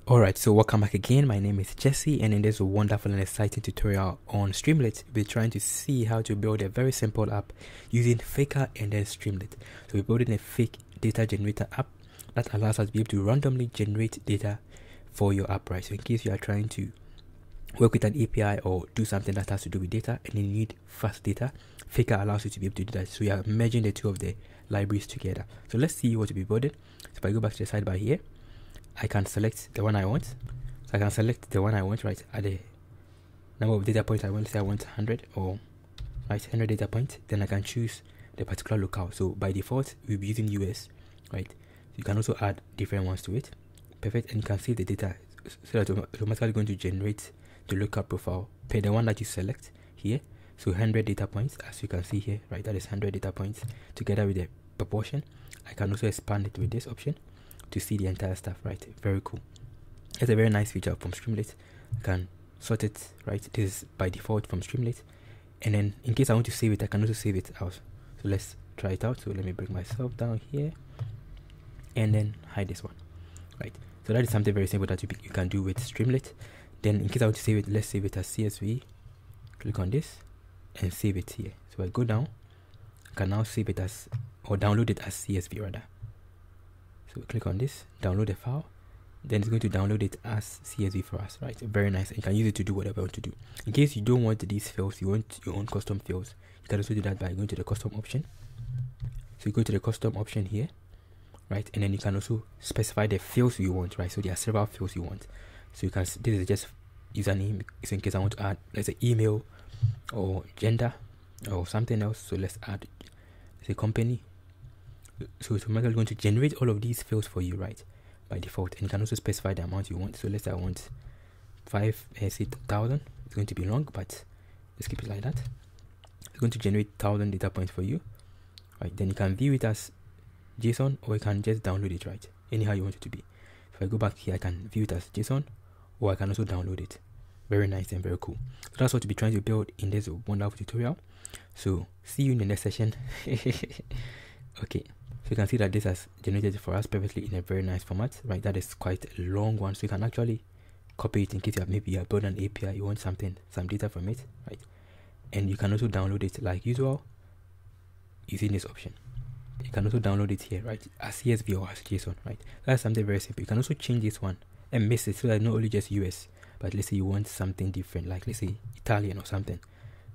Alright, so welcome back again. My name is Jesse, and in this wonderful and exciting tutorial on Streamlit, we're trying to see how to build a very simple app using Faker and then Streamlit. So we're building a fake data generator app that allows us to be able to randomly generate data for your app, right? So in case you are trying to work with an API or do something that has to do with data and you need fast data, Faker allows you to be able to do that. So we are merging the two of the libraries together. So let's see what to be building. So if I go back to the sidebar here, I can select the one I want. So I can select the one I want, right, at the number of data points I want. Let's say I want 100 or 100 data points. Then I can choose the particular locale. So by default, we'll be using US, right? You can also add different ones to it. Perfect. And you can save the data so that it's automatically going to generate the lookup profile per the one that you select here. So 100 data points, as you can see here, right? That is 100 data points together with the proportion. I can also expand it with this option to see the entire stuff, right? Very cool. It's a very nice feature from Streamlit. I can sort it, right? This is by default from Streamlit. And then in case I want to save it, I can also save it out. So let's try it out. So let me bring myself down here and then hide this one, right? So that is something very simple that you can do with Streamlit. Then in case I want to save it, let's save it as CSV. Click on this and save it here. So I go down, I can now save it as, or download it as CSV rather. So click on this, download the file, then it's going to download it as CSV for us, right? Very nice. And you can use it to do whatever you want to do. In case you don't want these fields, you want your own custom fields, you can also do that by going to the custom option. So you go to the custom option here, right? And then you can also specify the fields you want, right? So there are several fields you want. So you can, this is just username. So in case I want to add, let's say email or gender or something else. So let's add, let's say company. So it's automatically going to generate all of these fields for you, right, by default. And you can also specify the amount you want. So let's say I want 5,000. It's going to be long, but let's keep it like that. It's going to generate 1,000 data points for you, right? Then you can view it as JSON, or you can just download it, right, anyhow you want it to be. If I go back here, I can view it as JSON, or I can also download it. Very nice and very cool. So that's what we'll be trying to build in this wonderful tutorial. So see you in the next session. Okay. So you can see that this has generated for us perfectly in a very nice format, right? That is quite a long one, so you can actually copy it in case you have maybe you built an API, you want some data from it, right? And you can also download it like usual using this option. You can also download it here, right, as CSV or as JSON, right? That's something very simple. You can also change this one and mix it so that not only just US, but let's say you want something different, like let's say Italian or something.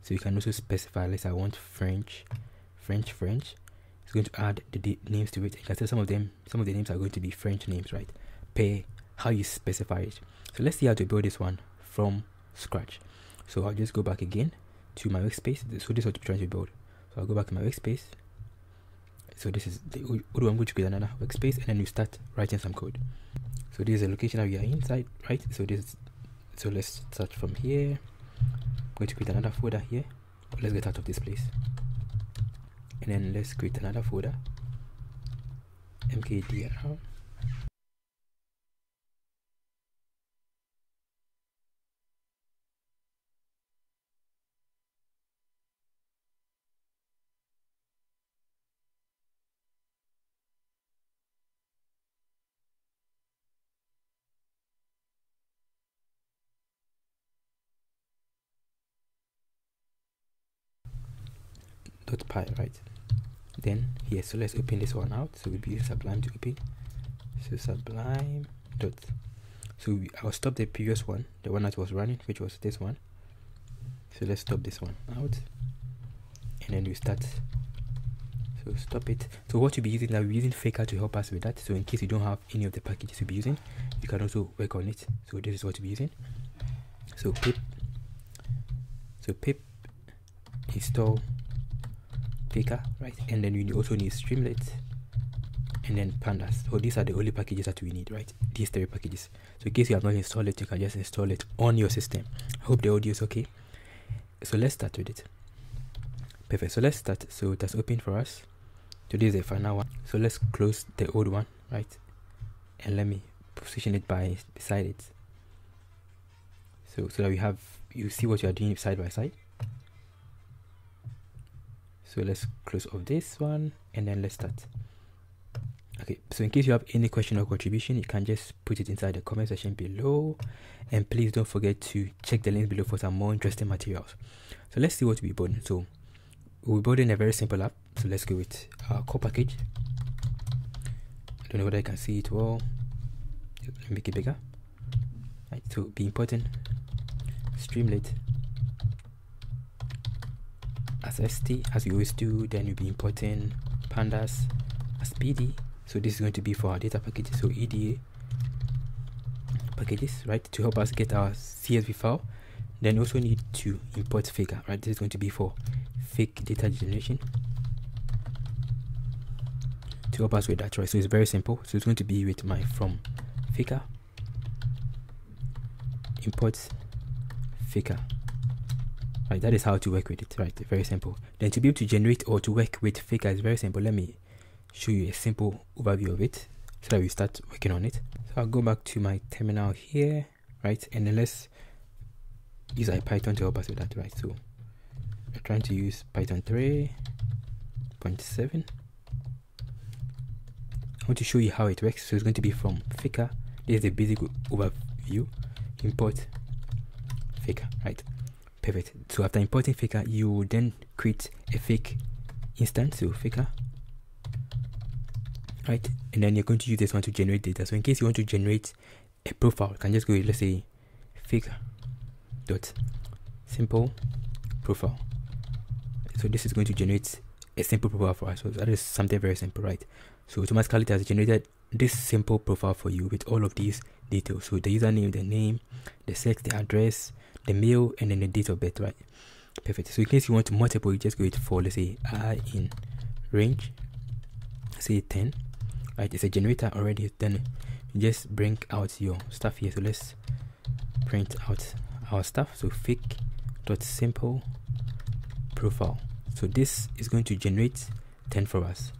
So you can also specify, let's say I want French. It's going to add the names to it. You can say some of the names are going to be French names, right? Per how you specify it. So let's see how to build this one from scratch. So I'll just go back again to my workspace. So this is what I'm trying to build. So I'll go back to my workspace. So this is the I'm going to create another workspace, and then you start writing some code. So this is the location that we are inside, right? So let's start from here. I'm going to create another folder here. Let's get out of this place. And then let's create another folder, mkdir. .py, right? Then here, so let's open this one out. So we'll be using Sublime to open. So Sublime dot. So I'll stop the previous one, the one that was running, which was this one. So let's stop this one out, and then we start. So stop it. So what you'll be using, we're using Faker to help us with that. So in case you don't have any of the packages you'll be using, you can also work on it. So this is what you'll be using. So pip install Faker, right? And then we also need Streamlit and then pandas. So these are the only packages that we need, right? These 3 packages. So in case you have not installed it, you can just install it on your system. I hope the audio is okay. So let's start with it. Perfect. So let's start. So it has opened for us. So this is the final one. So let's close the old one, right? And let me position it beside it. So that you see what you are doing side by side. So let's close off this one, and then let's start. Okay, so in case you have any question or contribution, you can just put it inside the comment section below, and please don't forget to check the links below for some more interesting materials. So let's see what we're building. So we're building a very simple app. So let's go with our core package. I don't know whether I can see it well. Let me make it bigger. Right, so be importing Streamlit as st as we always do. Then you'll be importing pandas as pd. So this is going to be for our data packages, so EDA packages, right, to help us get our CSV file. Then also need to import faker, right? This is going to be for fake data generation to help us with that, right? So it's very simple. So it's going to be with my from faker import faker, right? That is how to work with it, right? Very simple. Then to be able to generate or to work with faker is very simple. Let me show you a simple overview of it so that we start working on it. So I'll go back to my terminal here, right? And then let's use our Python to help us with that, right? So we're trying to use Python 3.7. I want to show you how it works. So it's going to be from faker. This is the basic overview. Import faker, right? Perfect. So after importing faker, you will then create a fake instance, so faker, right? And then you're going to use this one to generate data. So in case you want to generate a profile, you can just go with, let's say, faker dot simple profile. So this is going to generate a simple profile for us. So that is something very simple, right? So automatically it has generated this simple profile for you with all of these details. So the username, the name, the sex, the address, the mail, and then the date of birth, right? Perfect. So in case you want multiple, you just go with for, let's say, I in range, say 10, right? It's a generator already. Then you just bring out your stuff here. So let's print out our stuff. So fake dot simple profile. So this is going to generate 10 for us.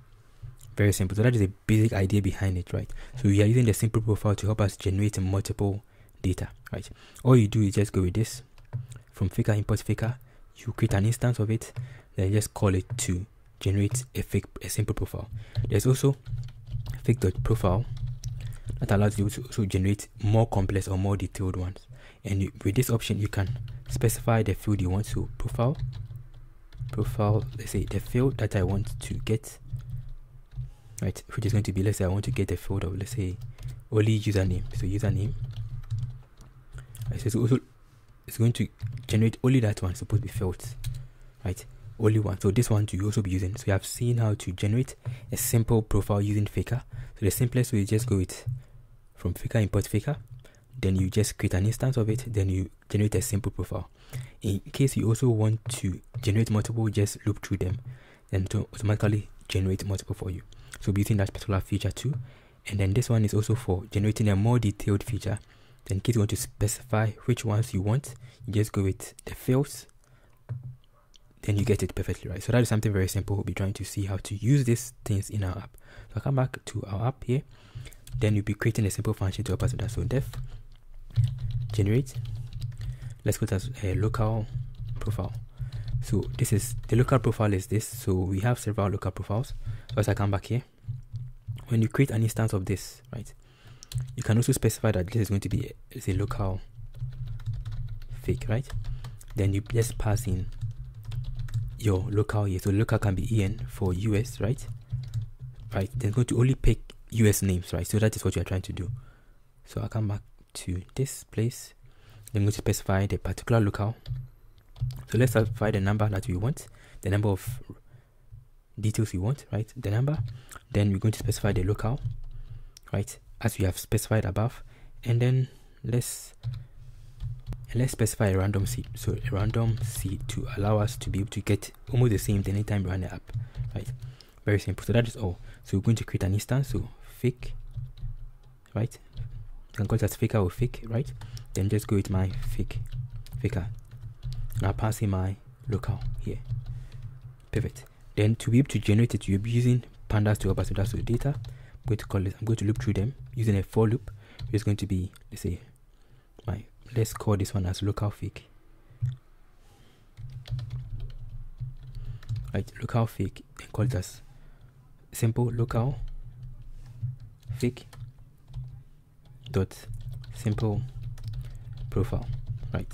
Very simple. So that is a basic idea behind it, right? So we are using the simple profile to help us generate multiple data, right? All you do is just go with this from faker, import faker. You create an instance of it, then just call it to generate a simple profile. There's also fake.profile that allows you to also generate more complex or more detailed ones. And with this option, you can specify the field you want. So profile, let's say the field that I want to get, right, which is going to be, let's say I want to get a field of, let's say, only username. So username, right, so it's going to generate only that one, supposed to be fields, right? Only one. So this one you also be using. So you have seen how to generate a simple profile using faker. So the simplest way is just go with from faker, import faker, then you just create an instance of it, then you generate a simple profile. In case you also want to generate multiple, just loop through them, then to automatically generate multiple for you. So we're using that particular feature too. And then this one is also for generating a more detailed feature. Then in case you want to specify which ones you want, you just go with the fields, then you get it perfectly, right? So that is something very simple. We'll be trying to see how to use these things in our app. So I'll come back to our app here. Then you'll be creating a simple function to help us with that. So def generate. Let's go to a local profile. So this is the local profile is this. So we have several local profiles. So as I come back here, when you create an instance of this, right, you can also specify that this is going to be a local fake, right? Then you just pass in your local here. So local can be EN for US, right? Right. Then it's going to only pick US names, right? So that is what you are trying to do. So I'll come back to this place. Then I'm going to specify the particular local. So let's specify the number that we want, the number of details we want, right? The number. Then we're going to specify the local, right, as we have specified above. And then let's specify a random seed. So a random seed to allow us to be able to get almost the same thing anytime we run the app, right? Very simple. So that is all. So we're going to create an instance. So fake, right? You can call it as faker or fake, right? Then just go with my faker. Now pass in my local here. Perfect. Then to be able to generate it, you'll be using pandas to help us with that. So data, I'm going to call it, I'm going to loop through them using a for loop. It's going to be, let's say, let's call this one as local fake. Right, local fake, and call it as simple local fake dot simple profile, right?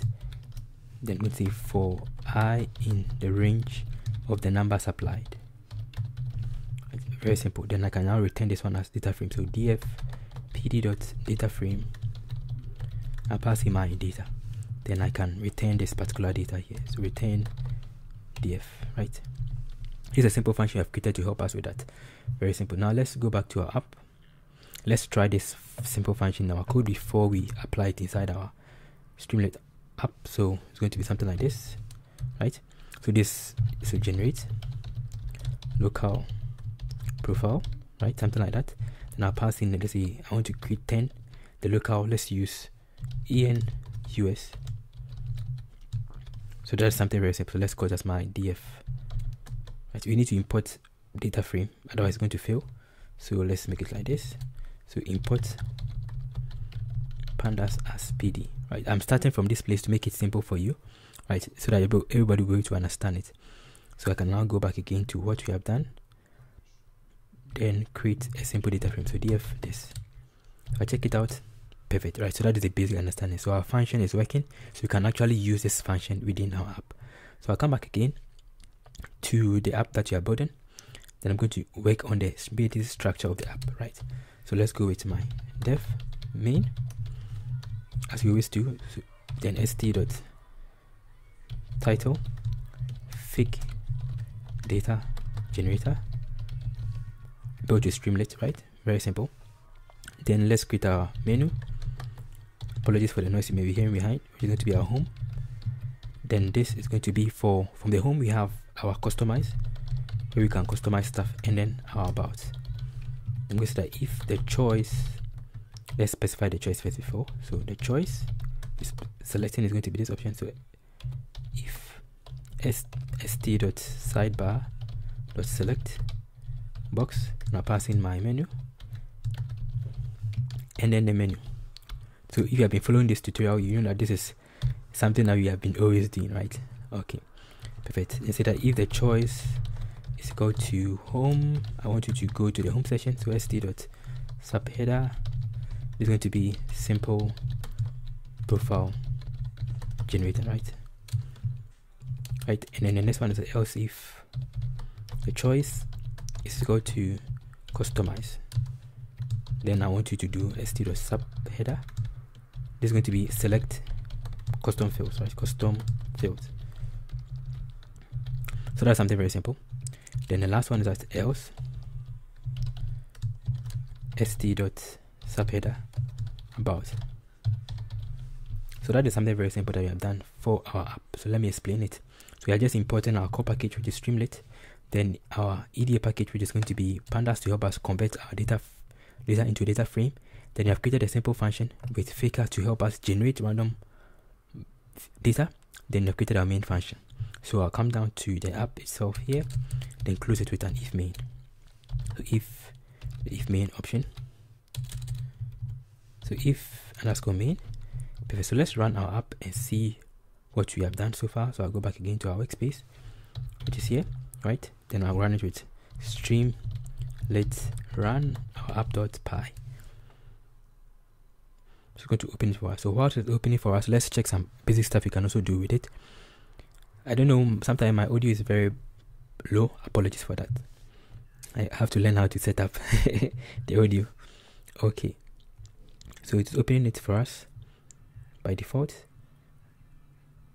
Then we'll say for I in the range of the numbers applied. Right, very simple. Then I can now return this one as data frame. So df pd.dataframe, I'll pass in my data. Then I can return this particular data here. So return df, right? Here's a simple function I've created to help us with that. Very simple. Now let's go back to our app. Let's try this simple function in our code before we apply it inside our Streamlit app. So it's going to be something like this, right? So generate local profile, right? Something like that. And I'll pass in, let's say I want to create 10. The local, let's use EN/US. So that's something very simple. So let's call that my df. Right, we need to import data frame, otherwise it's going to fail. So let's make it like this. So import pandas as pd. Right, I'm starting from this place to make it simple for you, right, so that everybody will be able to understand it. So I can now go back again to what we have done, then create a simple data frame. So df this. If I check it out, perfect, right? So that is a basic understanding. So our function is working, so you can actually use this function within our app. So I'll come back again to the app that you are building. Then I'm going to work on the basic structure of the app, right? So let's go with my dev main, as we always do. So then st.title fake data generator, build with Streamlit, right? Very simple. Then let's create our menu. Apologies for the noise you may be hearing behind, which is going to be our home. Then this is going to be from the home we have our customize, where we can customize stuff, and then our about. I'm going to say that if the choice, let's specify the choice first before. So the choice is selecting is going to be this option. So if st.sidebar.select box, now pass in my menu, and then the menu. So if you have been following this tutorial, you know that this is something that we have been always doing, right? Okay, perfect. And say that if the choice is go to home, I want you to go to the home section. So st.subheader is going to be simple profile generator, right? Right, and then the next one is else if the choice is go to customize, then I want you to do st.subheader. This is going to be select custom fields, right? Custom fields. So that's something very simple. Then the last one is that else st.subheader about. So that is something very simple that we have done for our app. So let me explain it. So we are just importing our core package, which is Streamlit, then our EDA package, which is going to be pandas to help us convert our data into data frame. Then we have created a simple function with faker to help us generate random data. Then we've created our main function. So I'll come down to the app itself here, then close it with an if main. So if the if main option. So if underscore main. Perfect. So let's run our app and see what we have done so far. So I'll go back again to our workspace, which is here, right? Then I'll run it with stream. Let's run our app.py. So it's going to open it for us. So while it's opening for us, let's check some basic stuff you can also do with it. I don't know, sometimes my audio is very low. Apologies for that. I have to learn how to set up the audio. Okay. So it's opening it for us by default.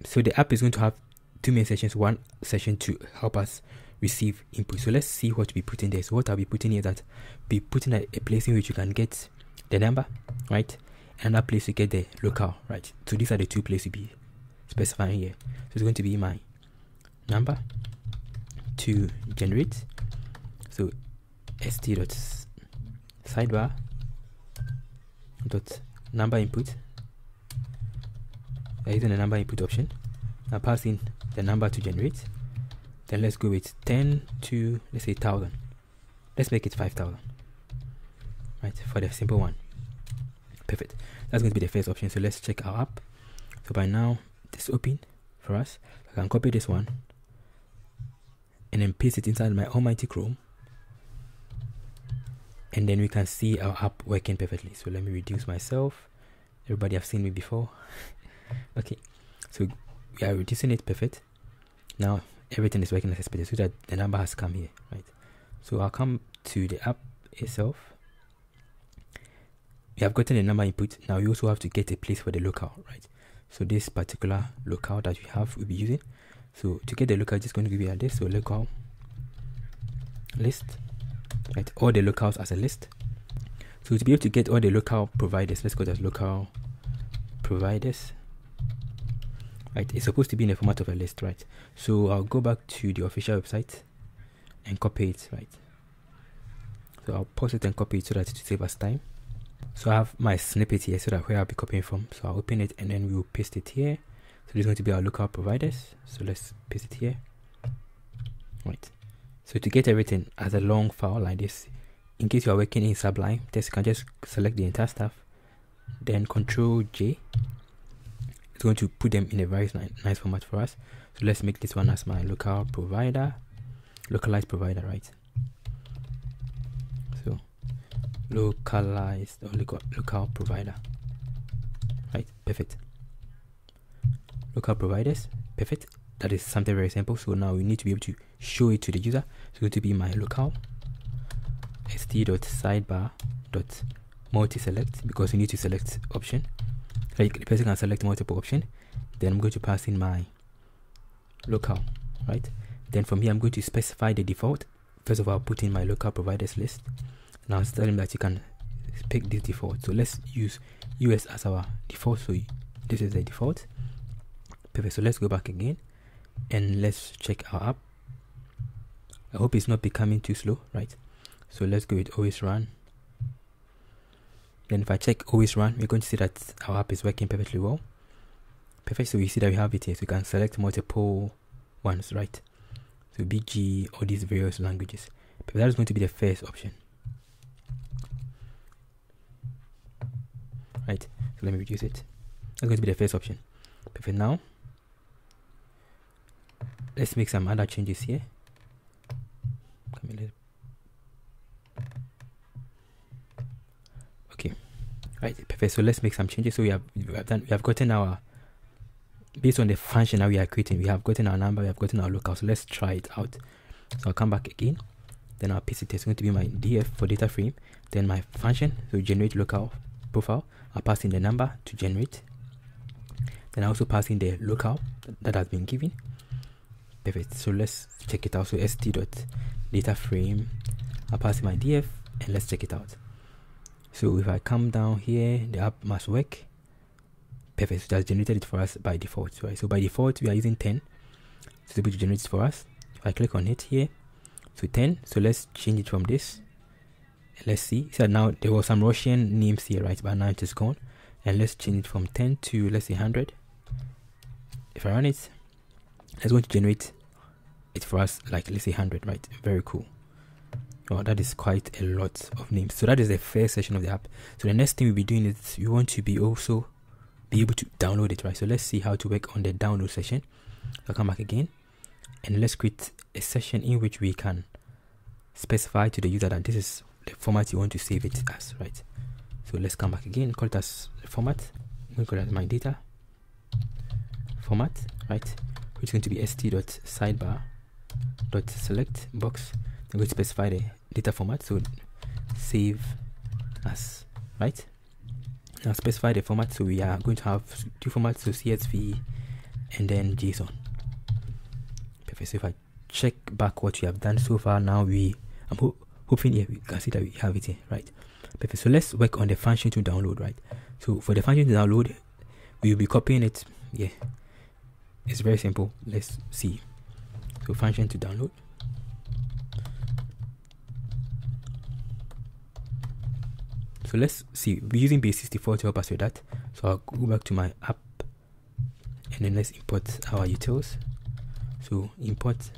So the app is going to have two main sessions. One session to help us receive input. So let's see what we put in there. So what I'll be putting here is that be putting a place in which you can get the number, right? Another place to get the locale, right? So these are the two places to be specifying here. So it's going to be my number to generate. So st.sidebar dot number input. Using the number input option. Now pass in the number to generate. Then let's go with 10 to, let's say 1000. Let's make it 5000, right? For the simple one. Perfect. That's going to be the first option. So let's check our app. So by now it's open for us. I can copy this one and then paste it inside my almighty Chrome, and then we can see our app working perfectly. So let me reduce myself. Everybody have seen me before. Okay, so we are reducing it perfect. Now everything is working as expected, so that the number has come here, right? So I'll come to the app itself. We have gotten the number input. Now we also have to get a place for the locale, right? So this particular locale that we have, we'll be using. So to get the locale, just going to give you this. So locale list, right? All the locales as a list. So to be able to get all the locale providers, let's go to locale providers, right? It's supposed to be in the format of a list, right? So I'll go back to the official website and copy it, right? So I'll pause it and copy it so that it will save us time. So I have my snippet here, so that where I'll be copying from. So I'll open it and then we'll paste it here. So this is going to be our locale providers. So let's paste it here, right? So to get everything as a long file like this, in case you are working in Sublime, you can just select the entire stuff, then Control J. It's going to put them in a very nice format for us. So let's make this one as my locale provider, localized provider, right? So localized or locale provider, right? Perfect. Locale providers, perfect. That is something very simple. So now we need to be able to show it to the user. So it's going to be my locale st.sidebar.multi-select, because we need to select option. Like the person can select multiple option. Then I'm going to pass in my locale, right? Then from here I'm going to specify the default. First of all, I'll put in my locale providers list. Now I'll tell him that you can pick this default. So let's use US as our default. So this is the default. Perfect. So let's go back again and let's check our app. I hope it's not becoming too slow, right? So let's go with always run. Then if I check always run, we're going to see that our app is working perfectly well. Perfect. So we see that we have it here. So we can select multiple ones, right? So BG, all these various languages. But that is going to be the first option, right? So let me reduce it. That's going to be the first option. Perfect. Now let's make some other changes here. Okay, right, perfect. So let's make some changes. So we have gotten our, based on the function that we are creating, we have gotten our number, we have gotten our locale. So let's try it out. So I'll come back again, then I'll paste it. It's going to be my df for DataFrame, then my function, so generate locale profile. I'll pass in the number to generate, then I also pass in the locale that has been given. Perfect. So let's check it out. So st.DataFrame, I'll pass in my df and let's check it out. So if I come down here, the app must work. Perfect. So that's generated it for us by default, right? So by default we are using 10, so it's able to generate it for us. If I click on it here, so 10. So let's change it from this. Let's see. So now there was some Russian names here, right? But now it is gone. And let's change it from 10 to, let's say, 100. If I run it, it's going to generate it for us, like, let's say 100, right? Very cool. Oh, that is quite a lot of names. So that is the first session of the app. So the next thing we'll be doing is we want to be able to download it, right? So let's see how to work on the download session. I'll come back again and let's create a session in which we can specify to the user that this is the format you want to save it as, right? So let's come back again, call it as the format. I'm going to call it my data format, right? Which is going to be st.sidebar.select box. I'm going to specify the data format, so save as, right? Now specify the format, so we are going to have two formats, so CSV and then JSON. Perfect. So if I check back what we have done so far, now I'm hoping here we can see that we have it here, right? Perfect. So let's work on the function to download, right? So for the function to download, we will be copying it. Yeah, it's very simple. Let's see. So function to download. So let's see, we're using base64 to help us with that. So I'll go back to my app and then let's import our utils. So import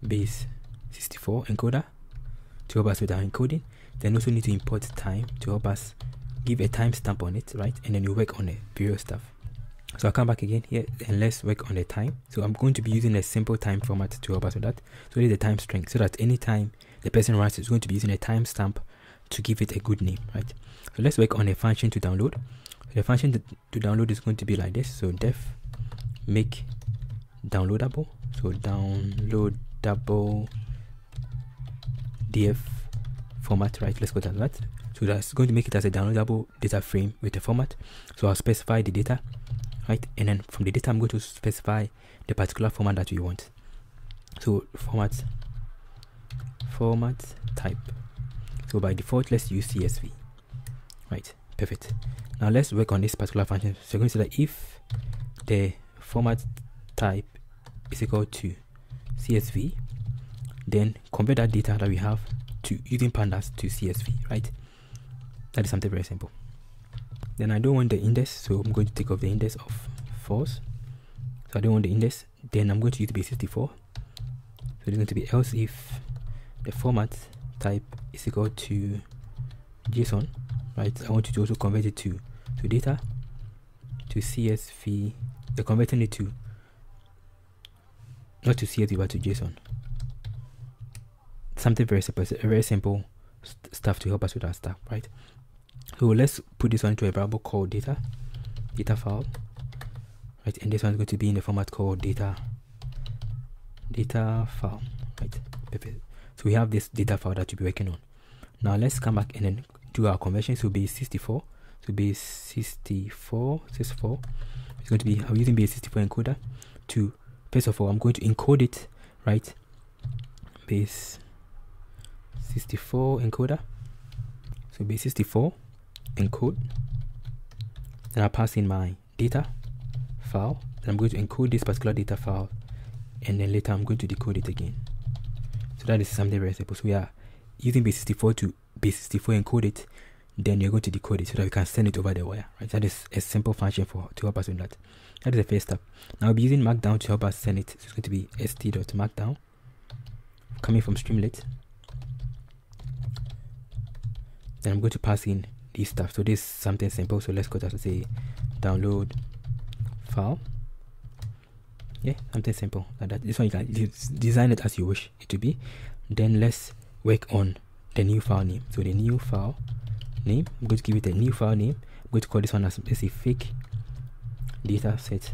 base64 encoder to help us with our encoding. Then also need to import time to help us give a timestamp on it, right? And then you work on the various stuff. So I'll come back again here and let's work on the time. So I'm going to be using a simple time format to help us with that. So this is the time string, so that anytime the person writes is going to be using a timestamp to give it a good name, right? So let's work on a function to download. The function to download is going to be like this. So def make downloadable. So downloadable df format, right? Let's go to that. So that's going to make it as a downloadable data frame with a format. So I'll specify the data, right? And then from the data, I'm going to specify the particular format that we want. So format type. So by default, let's use CSV, right? Perfect. Now let's work on this particular function. So we're going to say that if the format type is equal to CSV, then convert that data that we have to using pandas to CSV, right? That is something very simple. Then I don't want the index, so I'm going to take off the index of false. So I don't want the index. Then I'm going to use base64. So it's going to be else if the format type is equal to JSON, right? I want you to also convert it to data to CSV. You're converting it to not to CSV but to JSON. Something very simple, very simple stuff to help us with our stuff, right? So let's put this one into a variable called data file, right? And this one is going to be in the format called data file, right? Perfect. So we have this data file that we'll be working on. Now let's come back and then do our conversion. So base 64. So base 64 is going to be, I'm using base 64 encoder to, first of all, I'm going to encode it, right? Base 64 encoder. So base 64 encode. Then I pass in my data file. Then I'm going to encode this particular data file, and then later I'm going to decode it again. So that is something very simple. So we are using base 64 to base 64 encode it, then you're going to decode it so that we can send it over the wire, right? That is a simple function to help us with that. That is the first step. Now I'll be using markdown to help us send it. So it's going to be st.markdown coming from Streamlit. Then I'm going to pass in this stuff. So this is something simple. So let's go to say download file. Yeah, something simple like that. This one you can design it as you wish it to be. Then let's work on the new file name. So the new file name, I'm going to give it a new file name. I'm going to call this one as, let's say, fake data set,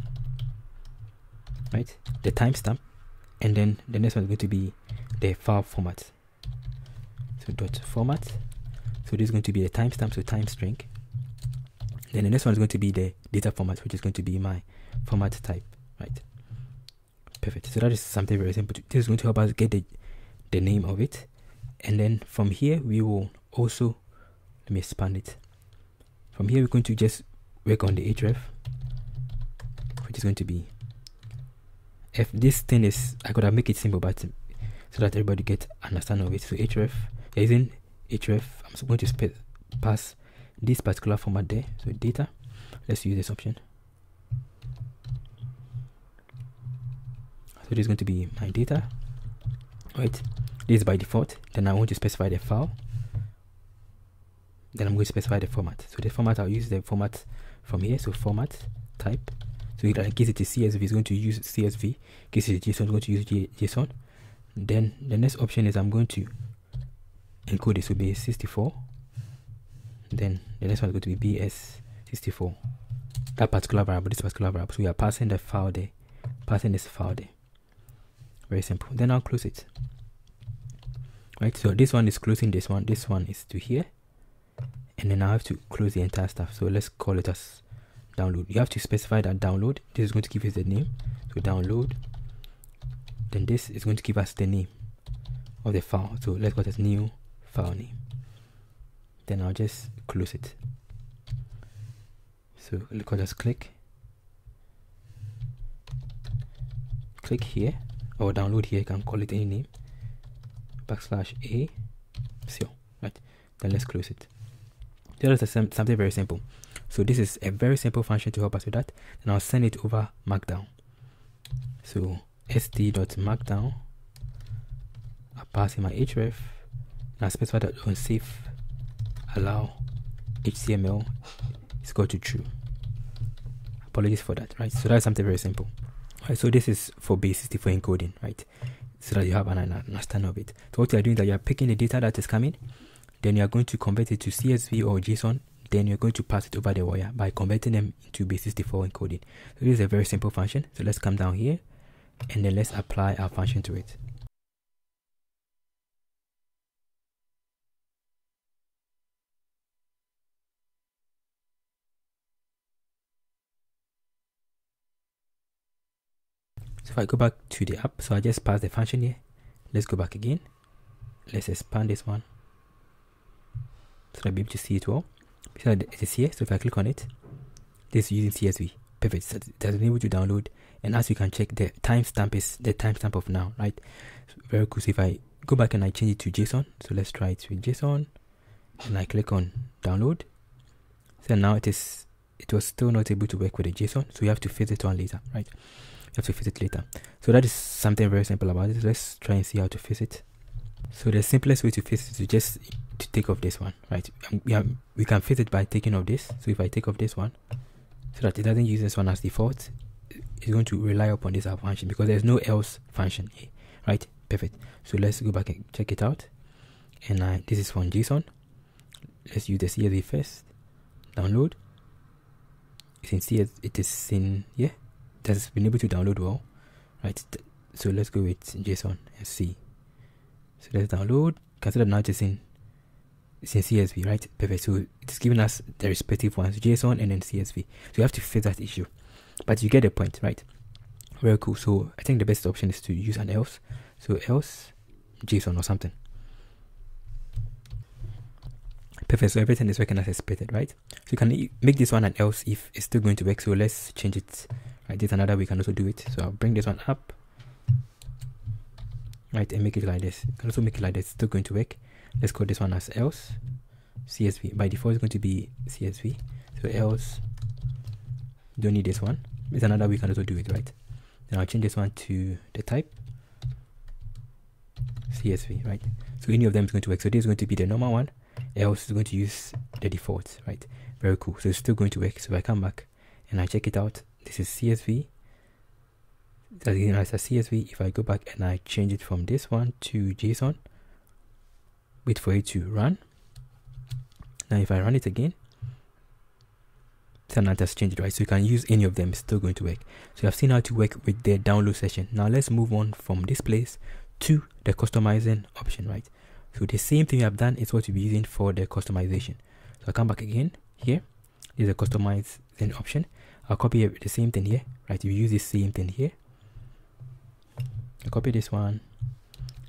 right? The timestamp, and then the next one is going to be the file format. So dot format. So this is going to be the timestamp, so time string. Then the next one is going to be the data format, which is going to be my format type, right? Perfect. So that is something very simple. This is going to help us get the name of it. And then from here, we will also, let me expand it. From here, we're going to just work on the href, which is going to be, if this thing is, I could have make it simple, but so that everybody get understand of it. So href, using href, I'm going to pass this particular format there. So data, let's use this option. So this is going to be my data, right? This is by default. Then I want to specify the file. Then I'm going to specify the format. So the format, I'll use the format from here. So format type. So in case it is CSV, it's going to use CSV. In case it is JSON, it's going to use JSON. Then the next option is I'm going to encode it. So base 64. Then the next one is going to be BS64. That particular variable, this particular variable. So we are passing the file there, passing this file there. Very simple. Then I'll close it. Right, so this one is closing this one is to here, and then I have to close the entire stuff. So let's call it as download. You have to specify that download. This is going to give us the name, so download. Then this is going to give us the name of the file. So let's go to new file name. Then I'll just close it. So let's just click here, or download here. You can call it any name. \a, so right. Then let's close it. That is something very simple. So this is a very simple function to help us with that. And I'll send it over markdown. So st.markdown. I'll pass in my href. And I specify that on safe allow HTML is equal to true. Apologies for that, right? So that's something very simple. Right, so this is for base 64 encoding, right? so that you have an understanding of it. So what you are doing is that you are picking the data that is coming, then you are going to convert it to CSV or JSON, then you're going to pass it over the wire by converting them into base64 encoding. So this is a very simple function. So let's come down here and then let's apply our function to it. So if I go back to the app, so I just passed the function here. Let's go back again. Let's expand this one so I'll be able to see it well. So it is here. So if I click on it, this is using CSV. Perfect. So it has been able to download, and as you can check, the timestamp is the timestamp of now, right? So very cool. So if I go back and I change it to JSON, so let's try it with JSON, and I click on download. So now it was still not able to work with the JSON, so you have to fix it on later, right? You have to fix it later. So that is something very simple about it. Let's try and see how to fix it. So the simplest way to fix it is just to take off this one, right? We can fix it by taking off this. So if I take off this one, so that it doesn't use this one as default, it's going to rely upon this function because there's no else function here, right? Perfect. So let's go back and check it out. And this is from JSON. Let's use the CSV first. Download. It is in here. It has been able to download well, right? So let's go with JSON and see. So let's download. Consider now it's in CSV, right? Perfect. So it's giving us the respective ones, JSON and then CSV. So you have to fix that issue, but you get the point, right? Very cool. So I think the best option is to use an else. So else JSON or something. Perfect. So everything is working as expected, right? So you can make this one an else if it's still going to work. So let's change it. Right, there's another way we can also do it. So I'll bring this one up, right, and make it like this. You can also make it like this. It's still going to work. Let's call this one as else CSV. By default, it's going to be CSV. So else, don't need this one. There's another way we can also do it, right? Then I'll change this one to the type CSV, right? So any of them is going to work. So this is going to be the normal one. Else is going to use the default, right? Very cool. So it's still going to work. So if I come back and I check it out, this is CSV. That's again as a CSV. If I go back and I change it from this one to JSON, wait for it to run. Now if I run it again, so now it has changed, right? So you can use any of them, it's still going to work. So I've seen how to work with the download session. Now let's move on from this place to the customizing option, right? So the same thing I've done is what you'll be using for the customization. So I'll come back again here. There's a customizing option. I'll copy the same thing here, right? You use the same thing here. I copy this one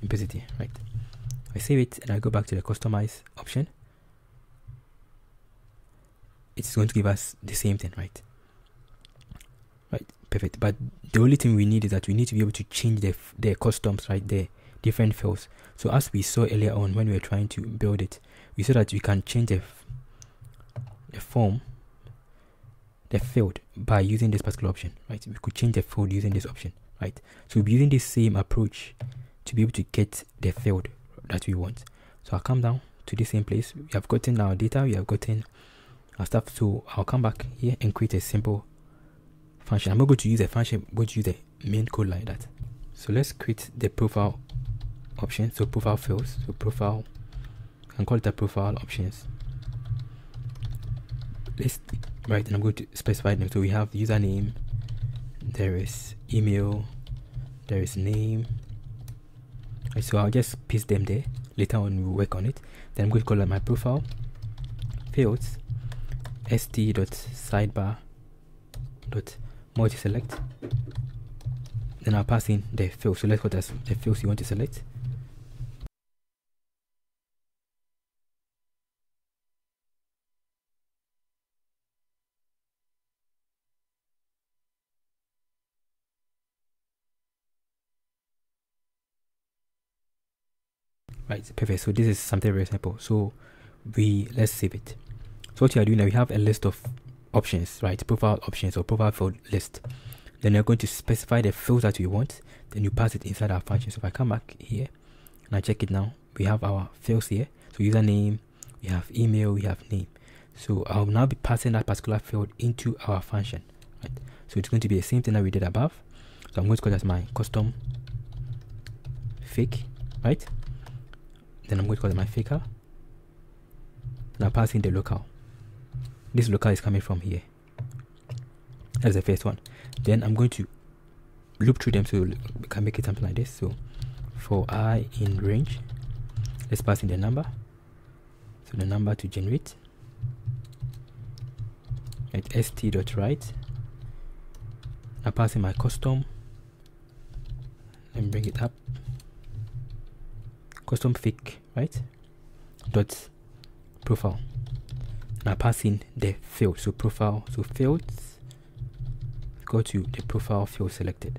and paste it here, right? I save it and I go back to the customize option. It's going to give us the same thing, right? Right, perfect. But the only thing we need is that we need to be able to change the customs, right? The different fields. So as we saw earlier on when we were trying to build it, we saw that we can change the form, the field, by using this particular option, right? We could change the field using this option, right? So we'll be using this same approach to be able to get the field that we want. So I'll come down to the same place. We have gotten our data, we have gotten our stuff. So I'll come back here and create a simple function. I'm not going to use a function, I'm going to use the main code like that. So let's create the profile option. So profile fields. So profile, I can call it a profile options. Right, and I'm going to specify them. So we have username, there is email, there is name. Right, so I'll just paste them there. Later on we'll work on it. Then I'm going to call it my profile fields st.sidebar.multi-select. Then I'll pass in the field. So let's call that the fields you want to select. Right, perfect. So this is something very simple. So let's save it. So what you are doing now, we have a list of options, right? Profile options or profile field list. Then you're going to specify the fields that we want. Then you pass it inside our function. So if I come back here and I check it now, we have our fields here. So username, we have email, we have name. So I'll now be passing that particular field into our function, right? So it's going to be the same thing that we did above. So I'm going to call that my custom fake, right? Then I'm going to call it my faker. Now pass in the locale. This locale is coming from here. That's the first one. Then I'm going to loop through them so we can make it something like this. So for I in range, let's pass in the number. So the number to generate. At st.write. I pass in my custom. Let me bring it up. Custom fake, right? Dot profile. And I pass in the field. So profile. So fields. Go to the profile field selected.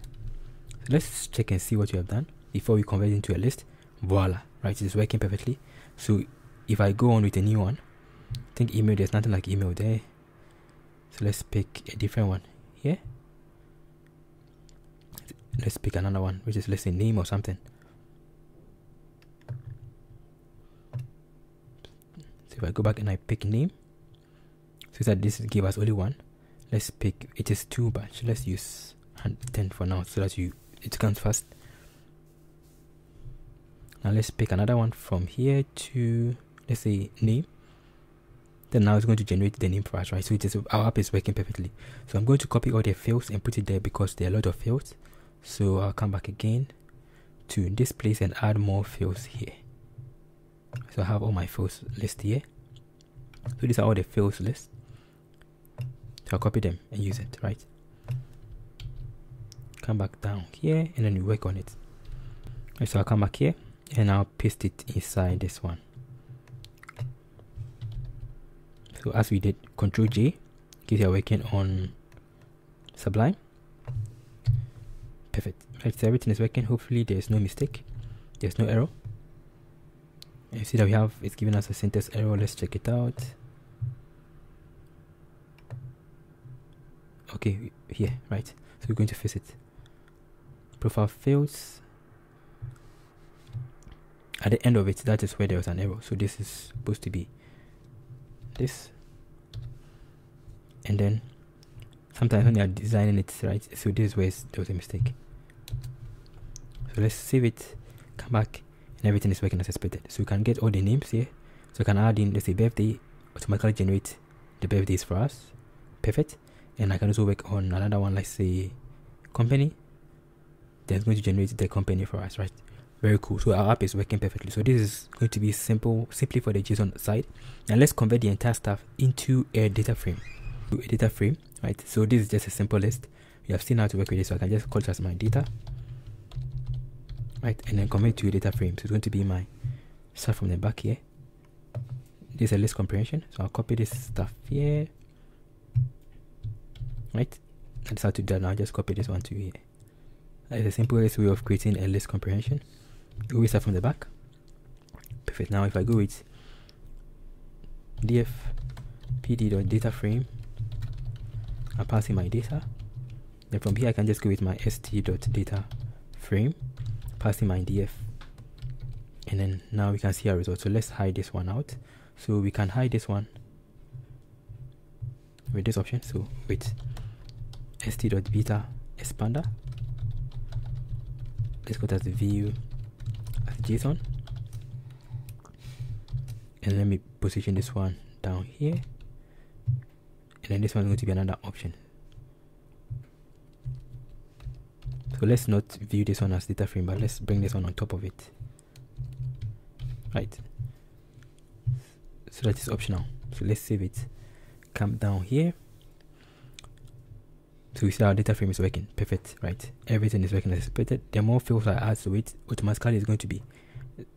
So let's check and see what you have done before we convert it into a list. Voila, right? It's working perfectly. So if I go on with a new one, I think email, there's nothing like email there. So let's pick a different one here. Let's pick another one, which is, let's say, name or something. So if I go back and I pick name, so that this give us only one. Let's pick, it is 2 batch. Let's use 10 for now so that it comes fast. Now let's pick another one from here to, let's say, name. Then now it's going to generate the name for us, right? So it is, our app is working perfectly. So I'm going to copy all the fields and put it there because there are a lot of fields. So I'll come back again to this place and add more fields here. So I have all my fields list here. So these are all the fields list. So I'll copy them and use it, right? Come back down here and then you work on it. Right, so I'll come back here and I'll paste it inside this one. So as we did, Control J, because you're working on Sublime. Perfect. Right, so everything is working. Hopefully there's no mistake. There's no error. And you see that we have, it's giving us a syntax error. Let's check it out. Okay, here, right. So we're going to fix it. Profile fields. At the end of it, that is where there was an error. So this is supposed to be this. And then sometimes when you are designing it, right, so this is where there was a mistake. So let's save it, come back, and everything is working as expected. So you can get all the names here. So you can add in, let's say, birthday, automatically generate the birthdays for us. Perfect. And I can also work on another one, let's say company. That's going to generate the company for us, right? Very cool. So our app is working perfectly. So this is going to be simply for the JSON side. Now let's convert the entire stuff into a data frame. A data frame, right? So this is just a simple list. We have seen how to work with it, so I can just call it as my data, right? And then convert to a data frame. So it's going to be my stuff from the back here. This is a list comprehension. So I'll copy this stuff here, right? That's how to do that. Now I'll just copy this one to here. That is the simplest way of creating a list comprehension. You always start from the back. Perfect. Now if I go with df pd.dataframe, I'll pass in my data. Then from here I can just go with my st.dataframe, pass in my df, and then now we can see our result. So let's hide this one out. So we can hide this one with this option. So with st.beta expander, let's go to the view as JSON, and let me position this one down here, and then this one is going to be another option. So let's not view this one as data frame, but let's bring this one on top of it, right? So that is optional. So let's save it, come down here. So we see our data frame is working perfect, right? Everything is working as expected. The more fields I add to it, automatically it's going to be,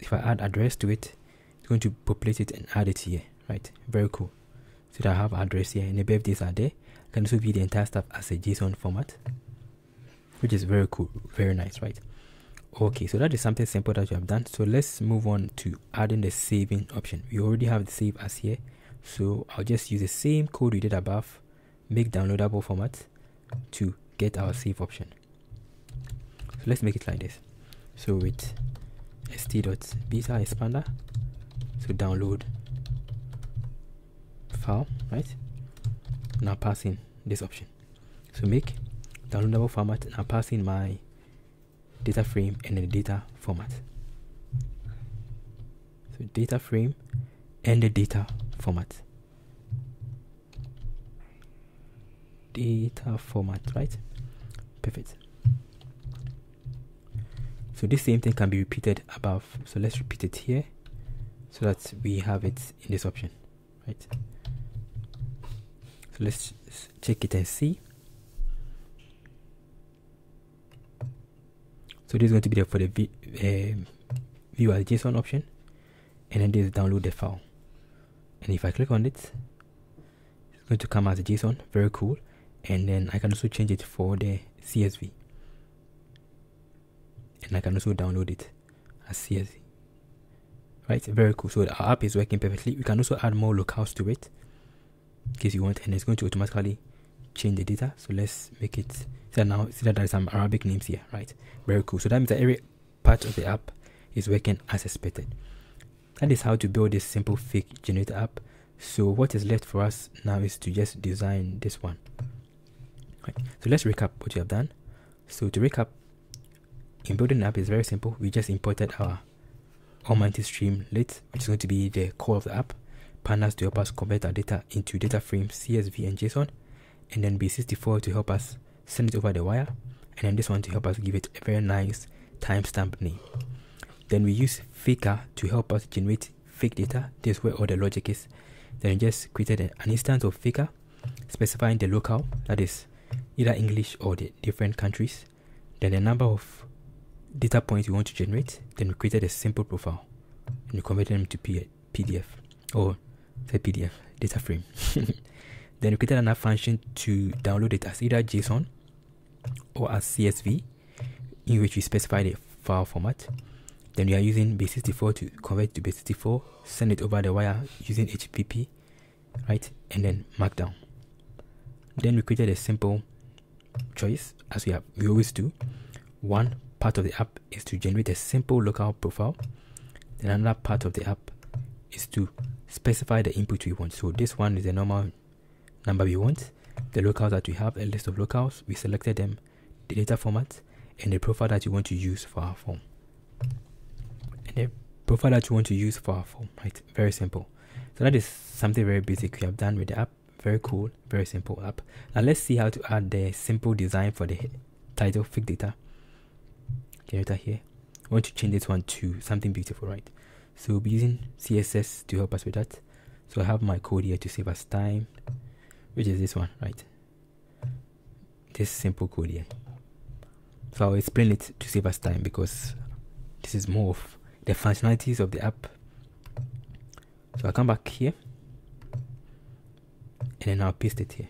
if I add address to it, it's going to populate it and add it here, right? Very cool. So that I have address here and the birthdays are there. I can also view the entire stuff as a JSON format, which is very cool, very nice, right? Okay, so that is something simple that you have done. So let's move on to adding the saving option. We already have the save as here, so I'll just use the same code we did above, make downloadable format, to get our save option. So let's make it like this. So with st.beta expander, so download file, right? Now pass in this option. So make downloadable format, and I'll pass in my data frame, and then the data format. So data frame and the data format. Data format, right? Perfect. So this same thing can be repeated above. So let's repeat it here so that we have it in this option, right? So let's check it and see. So this is going to be there for the view as JSON option, and then this is download the file. And if I click on it, it's going to come as a JSON. Very cool. And then I can also change it for the CSV, and I can also download it as CSV. Right, very cool. So our app is working perfectly. We can also add more locales to it in case you want, and it's going to automatically change the data. So let's make it, so now see that there are some Arabic names here, right? Very cool. So that means that every part of the app is working as expected. That is how to build this simple fake generator app. So what is left for us now is to just design this one. Right. So let's recap what we have done. So to recap, in building an app is very simple. We just imported our almighty Streamlit, which is going to be the core of the app, pandas to help us convert our data into DataFrame, CSV, and JSON, and then B64 to help us send it over the wire, and then this one to help us give it a very nice timestamp name. Then we use Faker to help us generate fake data. This is where all the logic is. Then we just created an instance of Faker, specifying the locale, that is either English or the different countries, then the number of data points we want to generate. Then we created a simple profile and we converted them to PDF, or say PDF, data frame. Then we created another function to download it as either JSON or as CSV, in which we specify the file format. Then we are using B64 to convert it to B64, send it over the wire using HTTP, right, and then Markdown. Then we created a simple choice, as we always do. One part of the app is to generate a simple local profile. Then another part of the app is to specify the input we want. So this one is the normal number we want. The locales that we have, a list of locales, we selected them, the data format, and the profile that you want to use for our form. And the profile that you want to use for our form, right? Very simple. So that is something very basic we have done with the app. Very cool, very simple app. Now let's see how to add the simple design for the title fake data generator here. I want to change this one to something beautiful, right? So we'll be using CSS to help us with that. So I have my code here to save us time, which is this one, right? This simple code here. So I'll explain it to save us time because this is more of the functionalities of the app. So I'll come back here and then I'll paste it here.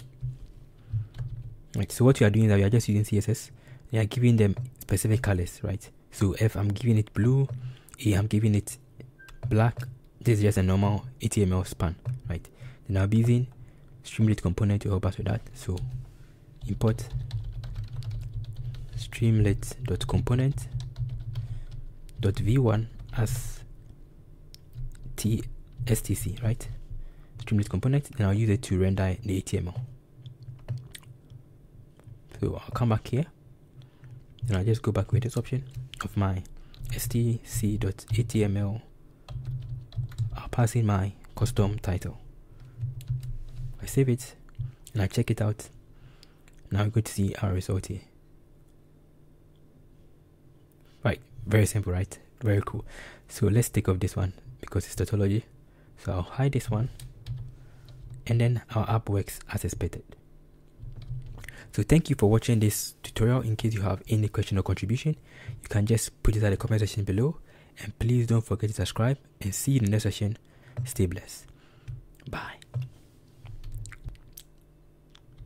Right, so what we are doing is that we are just using CSS. We are giving them specific colors, right? So F, I'm giving it blue. A, I'm giving it black. This is just a normal HTML span, right? Then I'll be using Streamlit component to help us with that. So import streamlit.component.v1 as stc, right? Streamlit component, then I'll use it to render the HTML. So I'll come back here, and I'll just go back with this option of my stc.html. I'll pass in my custom title. I save it and I check it out. Now we're going to see our result here. Right, very simple, right? Very cool. So let's take off this one because it's tautology. So I'll hide this one, and then our app works as expected. So thank you for watching this tutorial. In case you have any question or contribution, you can just put it in the comment section below, and please don't forget to subscribe, and see you in the next session. Stay blessed. Bye.